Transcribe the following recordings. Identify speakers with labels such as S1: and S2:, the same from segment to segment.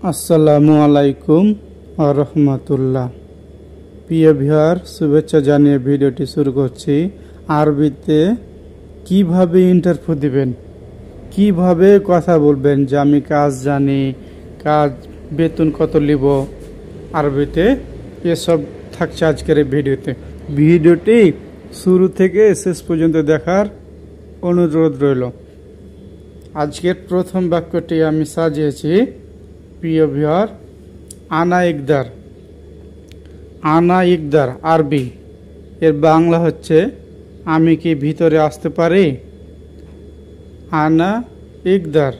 S1: আসসালামু আলাইকুম ওয়া রাহমাতুল্লাহ। প্রিয় ভিউয়ার, শুভেচ্ছা জানিয়ে ভিডিওটি শুরু করছি। আরবিতে কিভাবে ইন্টারভিউ দিবেন, কিভাবে কথা বলবেন যে আমি কাজ জানি, কাজ বেতন কত নিব, আরবিতে এসব থাকছে আজকের এই ভিডিওটি শুরু থেকে শেষ পর্যন্ত দেখার অনুরোধ রইল। আজকের প্রথম বাক্যটি আমি সাজিয়েছি, প্রিয় ভিউয়ার, আনা ইকদার আরবি, এর বাংলা হচ্ছে আমি কি ভিতরে আসতে পারি। আনা ইকদার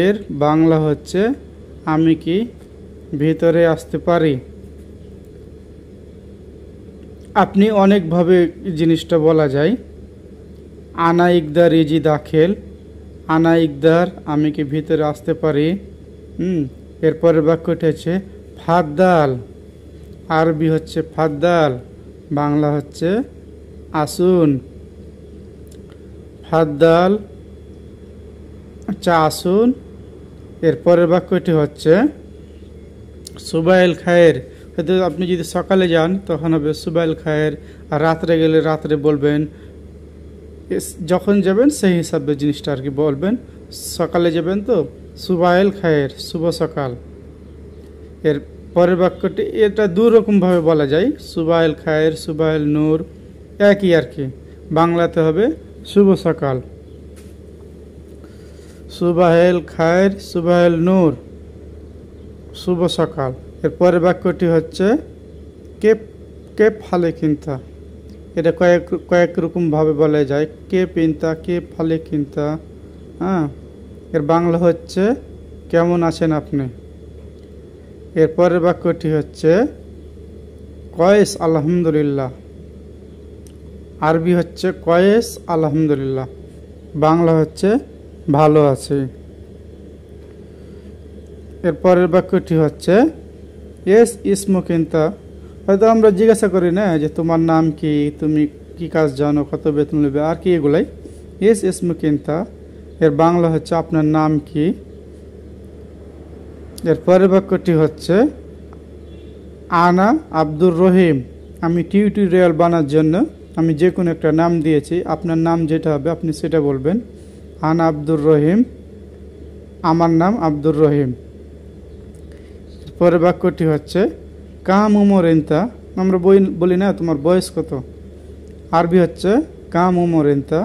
S1: এর বাংলা হচ্ছে আমি কি ভিতরে আসতে পারি। আপনি অনেকভাবে জিনিসটা বলা যায়। আনা ইকদার ইজি দাখেল, আনা ইকদার আমি কি ভিতরে আসতে পারি। এরপরের বাক্যটি হচ্ছে ফাদ্দাল, আরবি হচ্ছে ফাদ্দাল, বাংলা হচ্ছে আসুন। ফাদ্দাল আচ্ছা আসুন। এরপরের বাক্যটি হচ্ছে সুবাইল খায়ের, হয়তো আপনি যদি সকালে যান তখন হবে সুবাইল খায়ের, আর রাত্রে গেলে রাত্রে বলবেন, যখন যাবেন সেই হিসাবে জিনিসটা আর কি বলবেন। সকালে যাবেন তো সুবাইল খায়ের, শুভ সকাল। এর পরের বাক্যটি এটা দু রকমভাবে বলা যায়, সুবাইল খায়ের, সুবাইল নূর, একই আর কি। বাংলাতে হবে শুভ সকাল, সুবাইল খায়ের, সুবাইল নূর, শুভ সকাল। এর পরের বাক্যটি হচ্ছে কে ফালে কিনতা, এটা কয়েক রকমভাবে বলা যায়, কে পিনতা, কে ফালে কিনতা। এর বাংলা হচ্ছে কেমন আছেন আপনি। এরপরের বাক্যটি হচ্ছে কয়েস আলহামদুলিল্লাহ, আরবি হচ্ছে কয়েস আলহামদুলিল্লাহ, বাংলা হচ্ছে ভালো আছে। এরপরের বাক্যটি হচ্ছে এস ইসমু কিনতা, হয়তো আমরা জিজ্ঞাসা করি না যে তোমার নাম কি, তুমি কি কাজ জানো, কত বেতন নেবে, আর কি এগুলাই। এস ইসমু কিনতা এর বাংলা হচ্ছে আপনার নাম কি। এর পরের বাক্যটি হচ্ছে আনা আব্দুর রহিম, আমি টিউটোরিয়াল বানার জন্য আমি যে কোনো একটা নাম দিয়েছি, আপনার নাম যেটা হবে আপনি সেটা বলবেন। আনা আব্দুর রহিম, আমার নাম আব্দুর রহিম। পরের বাক্যটি হচ্ছে কাম উমর ইনতা, আমরা বলি না তোমার বয়স কত, আরবি হচ্ছে কাম উমর ইনতা,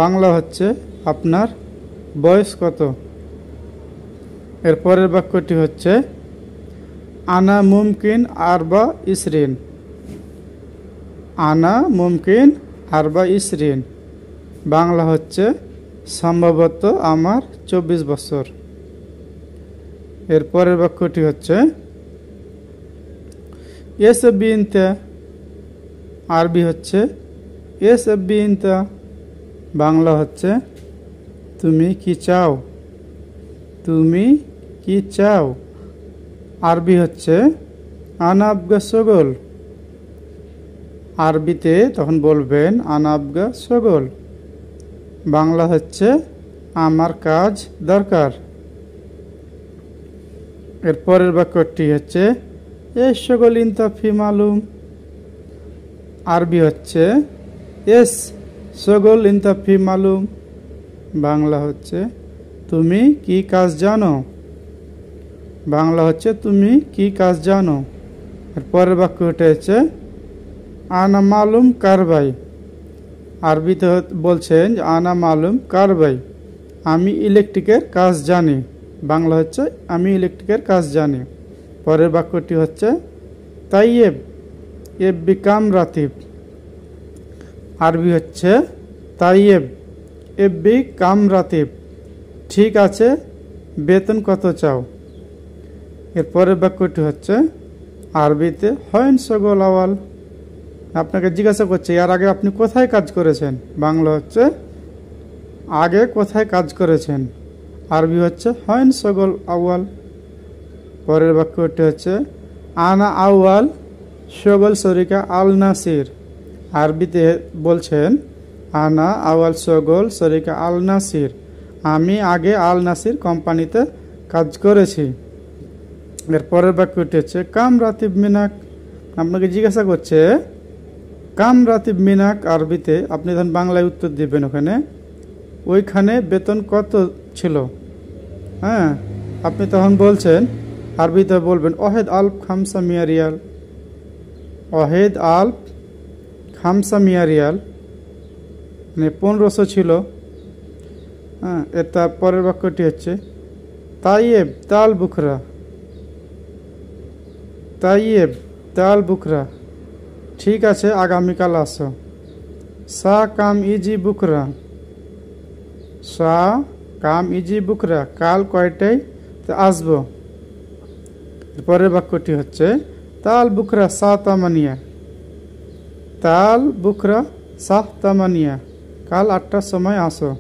S1: বাংলা হচ্ছে আপনার বয়স কত। এর পরের বাক্যটি হচ্ছে আনা মুমকিন আরবা ইসরিন, আনা মুমকিন আরবা ইসরিন, বাংলা হচ্ছে সম্ভবত আমার 24 বছর। এর পরের বাক্যটি হচ্ছে এস বিনতা, আরবি হচ্ছে এস বিনতা, বাংলা হচ্ছে তুমি কি চাও, তুমি কি চাও, আরবি হচ্ছে আনাবগা সগল, আরবিতে তখন বলবেন আনাবগা সগল, বাংলা হচ্ছে আমার কাজ দরকার। এর পরের বাক্যটি হচ্ছে এস সগল ইনতা ফি মালুম, আরবি হচ্ছে এস সগল ইনতা ফি মালুম, বাংলা হচ্ছে তুমি কি কাজ জানো, বাংলা হচ্ছে তুমি কি কাজ জানো। এর পরের বাক্যটি হচ্ছে আনা মালুম কারবাই, আরবিতে বলছেন আনা মালুম কারবাই, আমি ইলেকট্রিকের কাজ জানি, বাংলা হচ্ছে আমি ইলেকট্রিকের কাজ জানি। পরের বাক্যটি হচ্ছে তাইয়েব এব বিকাম রাতিব, আরবি হচ্ছে তাইয়েব এব বিকাম রাতিব, ঠিক আছে বেতন কত চাও। এর পরের বাক্যটি হচ্ছে আরবিতে হয়ন সগল আওয়াল, আপনাকে জিজ্ঞাসা করছে এর আগে আপনি কোথায় কাজ করেছেন, বাংলা হচ্ছে আগে কোথায় কাজ করেছেন, আরবি হচ্ছে হয়ন সগল আওয়াল। পরের বাক্যটি হচ্ছে আনা আওয়াল সগল শরিকা আল নাসির, আরবিতে বলছেন আনা আওয়াল সগল শরিকা আল নাসির, আমি আগে আল নাসির কোম্পানিতে কাজ করেছি। এর পরের বাক্যটি হচ্ছে কাম রাতিব মিনাক। আপনাকে জিজ্ঞাসা করছে কাম রাতিব মিনাক আরবিতে, আপনি ধরেন বাংলায় উত্তর দিবেন ওখানে ওইখানে বেতন কত ছিল। হ্যাঁ, আপনি তখন বলছেন আরবিতে বলবেন অহেদ আলফ খামসা মিয়া রিয়াল, অহেদ আলফ খামসা মিয়া রিয়াল, মানে 1500 ছিল। হ্যাঁ, এর পরের বাক্যটি হচ্ছে তাইয়েব তাল বুখরা, তাইয়েব তাল বুখরা, ঠিক আছে আগামীকাল আসো। সা কাম ইজি বুকরা, সা কাম ইজি বুকরা, কাল কয়টায় আসবো। পরের বাক্যটি হচ্ছে তাল বুকরা সা তামানিয়া, তাল বুকরা সাহ তামানিয়া, কাল 8টার সময় আসো।